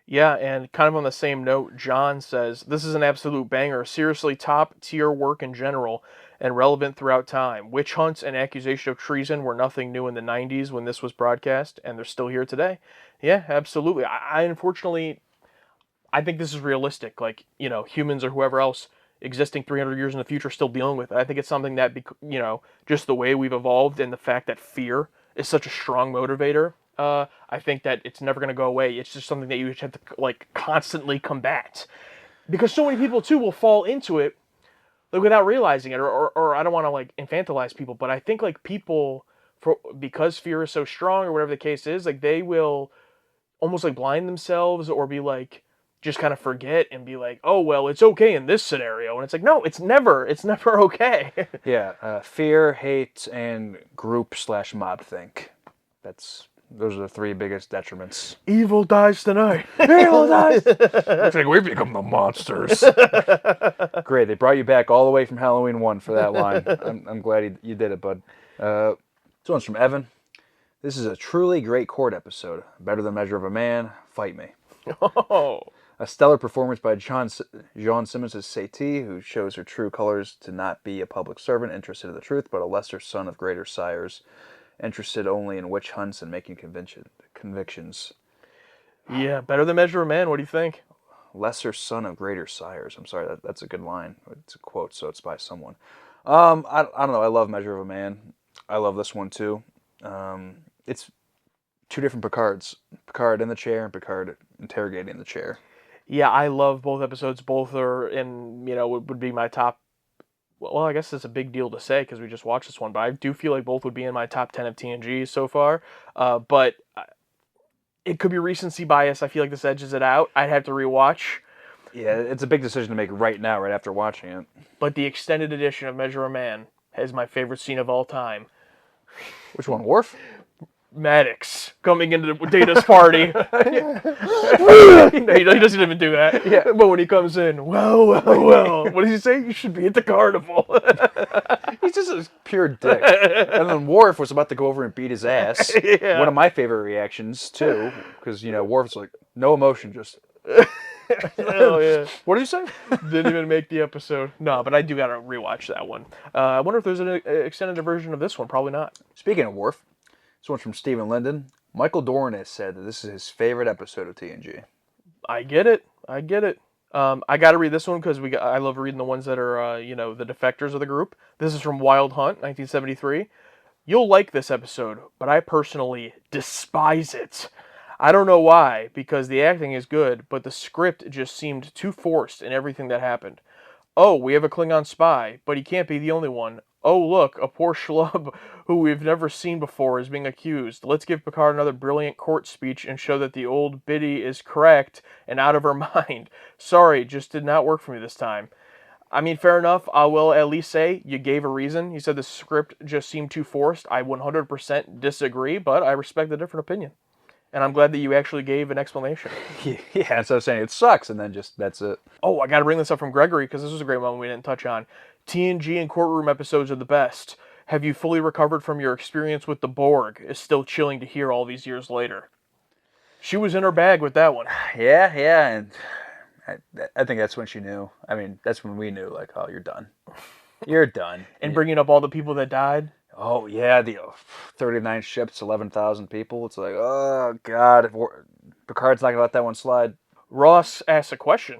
Yeah, and kind of on the same note, John says, this is an absolute banger. Seriously, top tier work in general and relevant throughout time. Witch hunts and accusation of treason were nothing new in the 90s when this was broadcast, and they're still here today. Yeah, absolutely. I unfortunately, I think this is realistic. Like, humans or whoever else existing 300 years in the future still dealing with it. I think it's something that, just the way we've evolved and the fact that fear is such a strong motivator. I think that it's never going to go away. It's just something that you just have to, constantly combat. Because so many people, too, will fall into it, without realizing it, or I don't want to infantilize people, but I think people, because fear is so strong or whatever the case is, they will almost blind themselves or be just kind of forget and be oh well, it's okay in this scenario, and it's no, it's never okay. Yeah, fear, hate, and group/mob think. Those are the three biggest detriments. Evil dies tonight. Evil dies. Looks like we've become the monsters. Great, they brought you back all the way from Halloween 1 for that line. I'm glad you did it, bud. This one's from Evan. This is a truly great court episode. Better than Measure of a Man. Fight me. Oh. A stellar performance by Jean Simmons as Satie, who shows her true colors to not be a public servant interested in the truth, but a lesser son of greater sires, interested only in witch hunts and making convictions. Yeah, better than Measure of Man. What do you think? Lesser son of greater sires. I'm sorry, that's a good line. It's a quote, so it's by someone. I don't know. I love Measure of a Man. I love this one too. It's two different Picards. Picard in the chair and Picard interrogating the chair. Yeah, I love both episodes. Both are in, would be my top. Well, I guess it's a big deal to say because we just watched this one, but I do feel like both would be in my top 10 of TNG so far. But it could be recency bias. I feel like this edges it out. I'd have to rewatch. Yeah, it's a big decision to make right now, right after watching it. But the extended edition of Measure of Man is my favorite scene of all time. Which one, Worf? Maddox coming into Data's party. No, he doesn't even do that. Yeah. But when he comes in, well, what does he say? You should be at the carnival. He's just a pure dick. And then Worf was about to go over and beat his ass. Yeah. One of my favorite reactions, too, because, Worf's like, no emotion, just... Oh, yeah. What did you say? Didn't even make the episode. No, but I do got to rewatch that one. I wonder if there's an extended version of this one. Probably not. Speaking of Worf, this one's from Stephen Linden. Michael Dorn has said that this is his favorite episode of TNG. I get it. I got to read this one because I love reading the ones that are, the defectors of the group. This is from Wild Hunt, 1973. You'll like this episode, but I personally despise it. I don't know why, because the acting is good, but the script just seemed too forced in everything that happened. Oh, we have a Klingon spy, but he can't be the only one. Oh, look, a poor schlub who we've never seen before is being accused. Let's give Picard another brilliant court speech and show that the old biddy is correct and out of her mind. Sorry, just did not work for me this time. I mean, fair enough. I will at least say you gave a reason. You said the script just seemed too forced. I 100% disagree, but I respect a different opinion. And I'm glad that you actually gave an explanation. Yeah, that's what I was saying. It sucks, and then just, that's it. Oh, I got to bring this up from Gregory, because this was a great moment we didn't touch on. TNG and courtroom episodes are the best. Have you fully recovered from your experience with the Borg? Is still chilling to hear all these years later. She was in her bag with that one. Yeah, and I think that's when she knew. I mean, that's when we knew, like, oh, you're done. You're done. And bringing up all the people that died. Oh, yeah, the 39 ships, 11,000 people. It's like, oh, God, Picard's not going to let that one slide. Ross asks a question.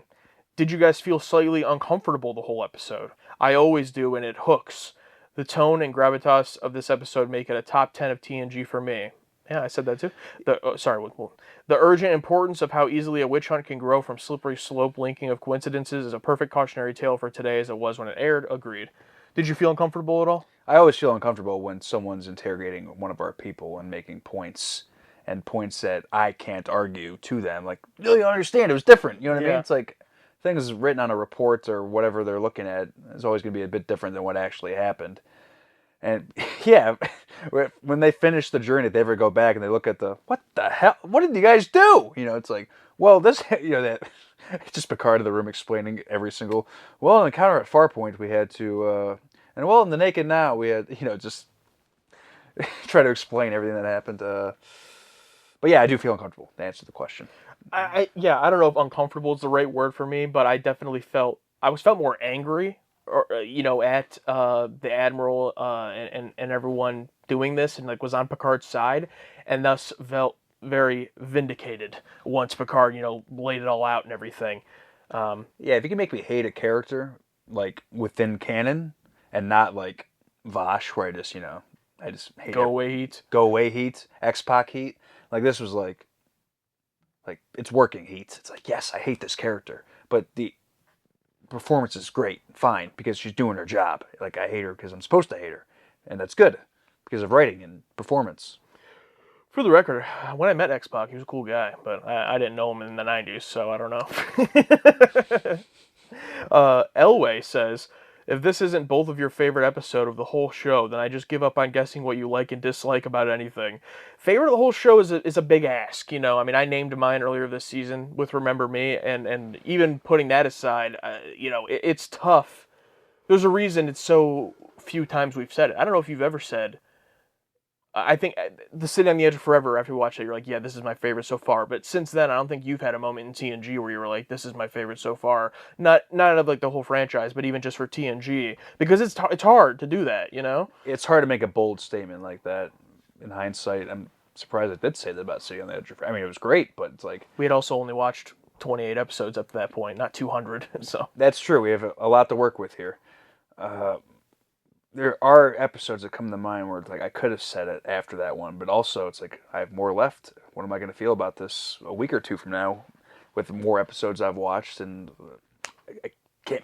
Did you guys feel slightly uncomfortable the whole episode? I always do, and it hooks. The tone and gravitas of this episode make it a top 10 of TNG for me. Yeah, I said that too. The urgent importance of how easily a witch hunt can grow from slippery slope linking of coincidences is a perfect cautionary tale for today as it was when it aired. Agreed. Did you feel uncomfortable at all? I always feel uncomfortable when someone's interrogating one of our people and making points, and points that I can't argue to them. Like, you don't understand, it was different. You know what I mean? It's like, things written on a report or whatever they're looking at is always going to be a bit different than what actually happened. And, yeah, when they finish the journey, if they ever go back and they look at what the hell? What did you guys do? It's like, well, this, that... Just Picard in the room explaining every single... Well, in the encounter at Farpoint, we had to... And well, in the Naked Now, we had, just try to explain everything that happened. But yeah, I do feel uncomfortable to answer the question. I don't know if uncomfortable is the right word for me, but I definitely felt more angry, at the Admiral and everyone doing this, and was on Picard's side, and thus felt very vindicated once Picard, laid it all out and everything. Yeah, if you can make me hate a character, within canon, and not Vosh, where I just hate Go away heat. Go away heat. X-Pac heat. This was it's working heat. It's yes, I hate this character. But the performance is great, fine, because she's doing her job. I hate her because I'm supposed to hate her. And that's good, because of writing and performance. For the record, when I met X-Pac, he was a cool guy, but I didn't know him in the 90s, so I don't know. Elway says, if this isn't both of your favorite episode of the whole show, then I just give up on guessing what you like and dislike about anything. Favorite of the whole show is a big ask, I named mine earlier this season with Remember Me, and even putting that aside, it's tough. There's a reason it's so few times we've said it. I don't know if you've ever said, I think the City on the Edge of Forever, after you watch it, you're like, yeah, this is my favorite so far. But since then, I don't think you've had a moment in TNG where you were like, this is my favorite so far. Not out of like the whole franchise, but even just for TNG, because it's hard to do that, you know. It's hard to make a bold statement like that. In hindsight, I'm surprised I did say that about City on the Edge of Forever. I mean, it was great, but it's like we had also only watched 28 episodes up to that point, not 200. So that's true. We have a lot to work with here. There are episodes that come to mind where it's like I could have said it after that one, but also it's like I have more left. What am I going to feel about this a week or two from now with more episodes I've watched? And I can't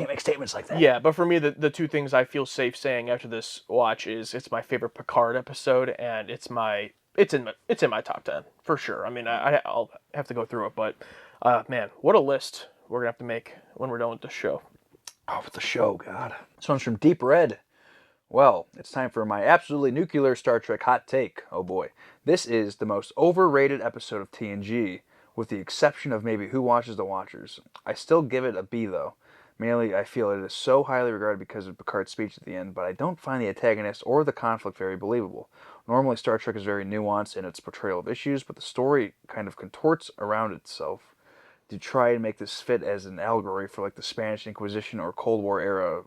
make statements like that. Yeah, but for me, the two things I feel safe saying after this watch is it's my favorite Picard episode, and it's in my top 10 for sure. I mean, I'll have to go through it, but man, what a list we're gonna have to make when we're done with the show. Oh, with the show, God. This one's from Deep Red. Well, it's time for my absolutely nuclear Star Trek hot take. Oh boy. This is the most overrated episode of TNG, with the exception of maybe Who Watches the Watchers. I still give it a B though. Mainly, I feel it is so highly regarded because of Picard's speech at the end, but I don't find the antagonist or the conflict very believable. Normally, Star Trek is very nuanced in its portrayal of issues, but the story kind of contorts around itself to try and make this fit as an allegory for like the Spanish Inquisition or Cold War era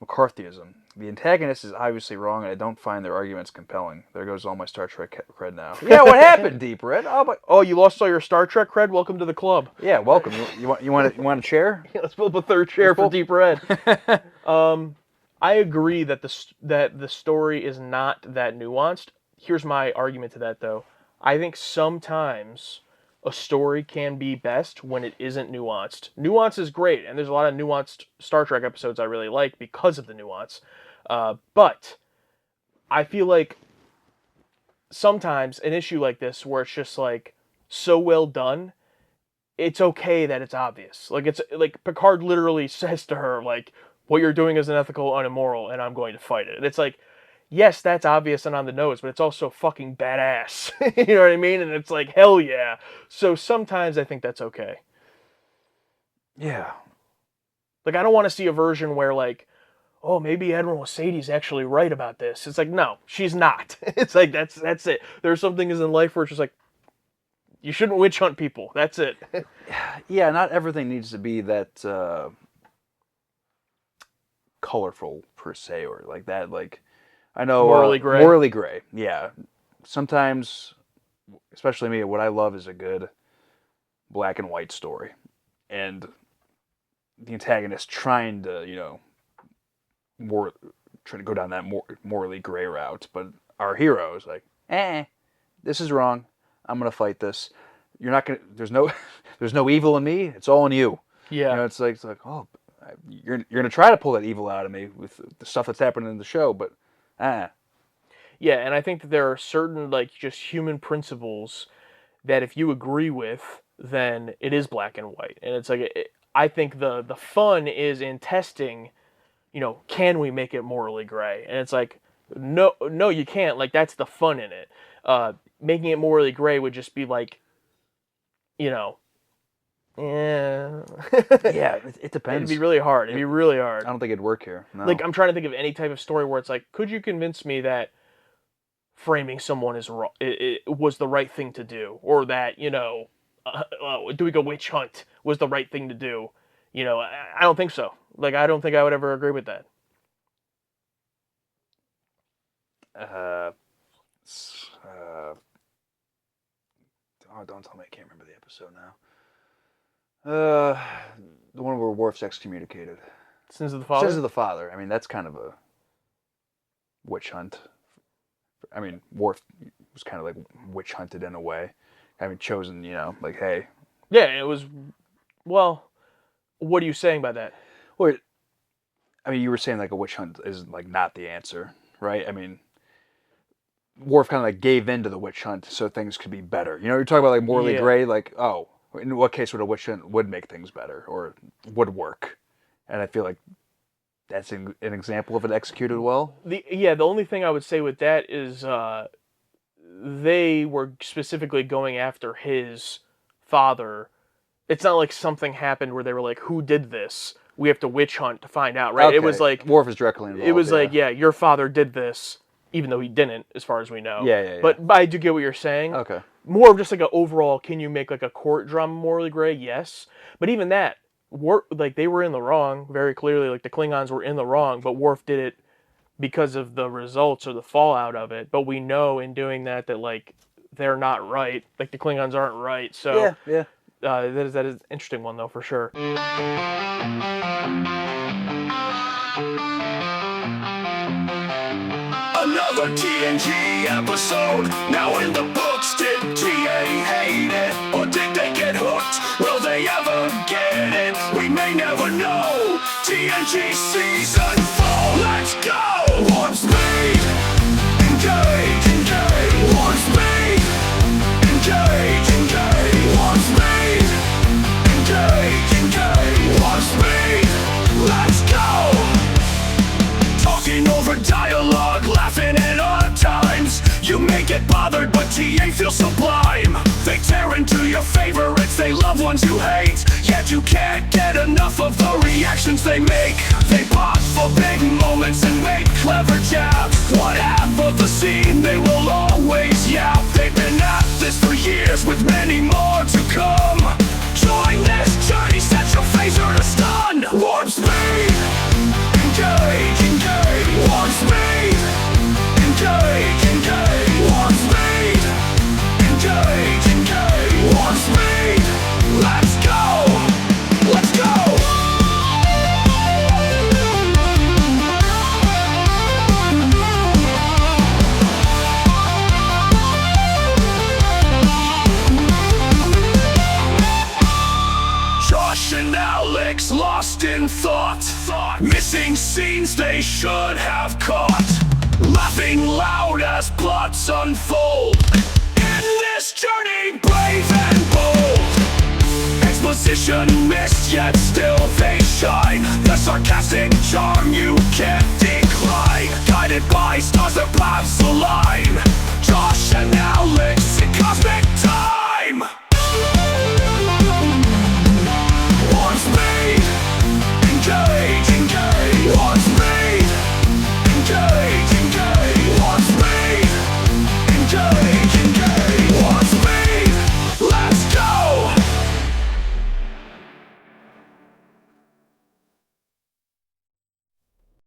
McCarthyism. The antagonist is obviously wrong, and I don't find their arguments compelling. There goes all my Star Trek cred now. Yeah, what happened, Deep Red? Oh, you lost all your Star Trek cred? Welcome to the club. Yeah, welcome. You want a chair? Yeah, let's pull up a third chair for Deep Red. I agree that the story is not that nuanced. Here's my argument to that, though. I think sometimes a story can be best when it isn't nuanced. Nuance is great, and there's a lot of nuanced Star Trek episodes I really like because of the nuance. But I feel like sometimes an issue like this, where it's just like so well done, it's okay that it's obvious. Like it's like Picard literally says to her, like, "What you're doing is unethical and immoral, and I'm going to fight it." And it's like, yes, that's obvious and on the nose, but it's also fucking badass. You know what I mean? And it's like, hell yeah. So sometimes I think that's okay. Yeah. Like, I don't want to see a version where, like, oh, maybe Admiral Sadie's actually right about this. It's like, no, she's not. It's like, that's it. There's some things in life where it's just like, you shouldn't witch hunt people. That's it. Yeah, not everything needs to be that colorful, per se, or like that, like, I know morally gray. Morally gray, yeah. Sometimes, especially me, what I love is a good black and white story, and the antagonist trying to, trying to go down that morally gray route. But our hero is like, this is wrong. I'm gonna fight this. You're not gonna. There's no evil in me. It's all in you. Yeah. It's like, oh, you're gonna try to pull that evil out of me with the stuff that's happening in the show, but. Yeah, and I think that there are certain, like, just human principles that if you agree with, then it is black and white. And it's like, I think the fun is in testing, can we make it morally gray? And it's like, no, you can't. Like, that's the fun in it. Making it morally gray would just be like, yeah. Yeah, it depends. It'd be really hard. It'd be really hard. I don't think it'd work here. No. Like, I'm trying to think of any type of story where it's like, could you convince me that framing someone is wrong, it was the right thing to do, or that doing a witch hunt was the right thing to do? I don't think so. Like, I don't think I would ever agree with that. Don't tell me I can't remember the episode now. The one where Worf's excommunicated. Sins of the Father? Sins of the Father. I mean, that's kind of a witch hunt. I mean, Worf was kind of like witch hunted in a way. Having chosen, like, hey. Yeah, it was, well, what are you saying by that? Well, I mean, you were saying like a witch hunt is like not the answer, right? I mean, Worf kind of like gave in to the witch hunt so things could be better. You're talking about like morally gray, like, oh, in what case would a witch hunt would make things better or would work? And I feel like that's an example of it executed well. The only thing I would say with that is they were specifically going after his father. It's not like something happened where they were like, who did this? We have to witch hunt to find out, right? Okay. It was like... Worf is directly involved. It was like, your father did this. even though he didn't, as far as we know. Yeah. But I do get what you're saying. Okay. More of just like an overall, can you make like a court drama morally gray? Yes. But even that, like they were in the wrong, very clearly. Like the Klingons were in the wrong, but Worf did it because of the results or the fallout of it. But we know in doing that like they're not right. Like the Klingons aren't right. So yeah. That is an interesting one though, for sure. Another TNG episode, now in the books. Did TA hate it, or did they get hooked? Will they ever get it? We may never know. TNG season 4, let's go! Warp speed, engage, engage. Warp speed, engage, engage. Warp speed, engage, engage. Warp speed, let's go! Talking over dialogue, laughing at odd times. You may get bothered, but TA feels sublime. They tear into your favorites, they love ones you hate. Yet you can't get enough of the reactions they make. They pause for big moments and make clever jabs. One half of the scene they will always yap. They've been at this for years with many more to come. Join this journey, set your phaser to stun. Warp speed, engage, engage. Warp speed, engage, engage. Warp speed, engage, engage. Warp speed, let's go, let's go. Josh and Alex lost in thought. Missing scenes they should have caught. Laughing loud as plots unfold. In this journey, brave and bold. Exposition missed, yet still they shine. The sarcastic charm you can't decline. Guided by stars, their paths align. Josh and Alex in cosmic